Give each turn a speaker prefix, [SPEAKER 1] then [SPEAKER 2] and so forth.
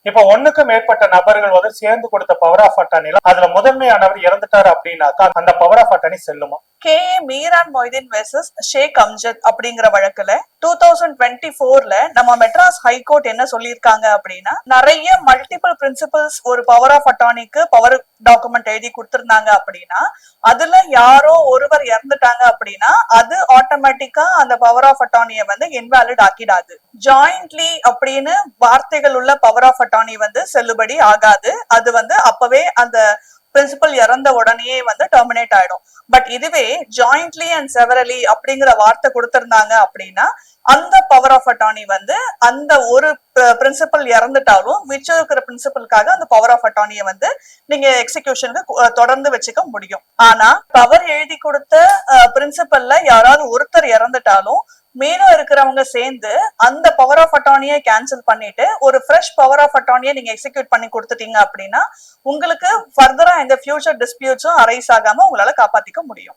[SPEAKER 1] இப்ப ஒண்ணுக்கு மேற்பட்ட நபர்கள் வந்து சேர்ந்து கொடுத்த பவர் ஆஃப் அட்டானில அதுல முதன்மையானவர் இறந்துட்டாரு அப்படின்னாக்கா அந்த பவர் ஆஃப் அட்டானி செல்லுமா?
[SPEAKER 2] K.A. மீரான் மொய்தீன் வெர்சஸ் ஷேக் அம்ஜத் அப்படிங்கிற வழக்குல 2024ல நம்ம மெட்ராஸ் ஹைகோர்ட் என்ன சொல்லியிருக்காங்க அப்படின்னா, நிறைய மல்டிபிள் பிரின்சிபல்ஸ் ஒரு பவர் ஆஃப் அட்டானிக்கு பவர் டாக்குமெண்ட் எழுதி கொடுத்திருந்தாங்க அப்படின்னா, அதுல யாரோ ஒருவர் இறந்துட்டாங்க அப்படின்னா அது ஆட்டோமேட்டிக்கா அந்த பவர் ஆஃப் அட்டானிய வந்து இன்வாலிட் ஆக்கிடாது. ஜாயிண்ட்லி அப்படின்னு வார்த்தைகள் உள்ள பவர் ஆஃப் அட்டானி வந்து செல்லுபடி ஆகாது. அது வந்து அப்பவே அந்த பிரின்சிபல் இறந்த உடனே வந்து டெர்மினேட் ஆயிடும். பட் இதுவே ஜாயிண்ட்லி அண்ட் செவரலி அப்படிங்கிற வார்த்தை கொடுத்திருந்தாங்க அப்படின்னா அந்த பவர் ஆஃப் அட்டானி வந்து அந்த ஒரு பிரின்சிபல் இறந்துட்டாலும் மிச்சம் இருக்கிற பிரின்சிபலுக்காக அந்த பவர் ஆஃப் அட்டானியை வந்து நீங்க எக்ஸிகியூஷனுக்கு தொடர்ந்து வச்சுக்க முடியும். ஆனா பவர் எழுதி கொடுத்த பிரின்சிபல்ல யாராவது ஒருத்தர் இறந்துட்டாலும் மீதம் இருக்கிறவங்க சேர்ந்து அந்த பவர் ஆஃப் அட்டானியை கேன்சல் பண்ணிட்டு ஒரு ஃப்ரெஷ் பவர் ஆஃப் அட்டானியை நீங்க எக்ஸிக்யூட் பண்ணி கொடுத்துட்டீங்க அப்படின்னா உங்களுக்கு ஃபர்தரா எந்த ஃபியூச்சர் டிஸ்பியூட்ஸும் அரைஸ் ஆகாம உங்களால காப்பாத்திக்க முடியும்.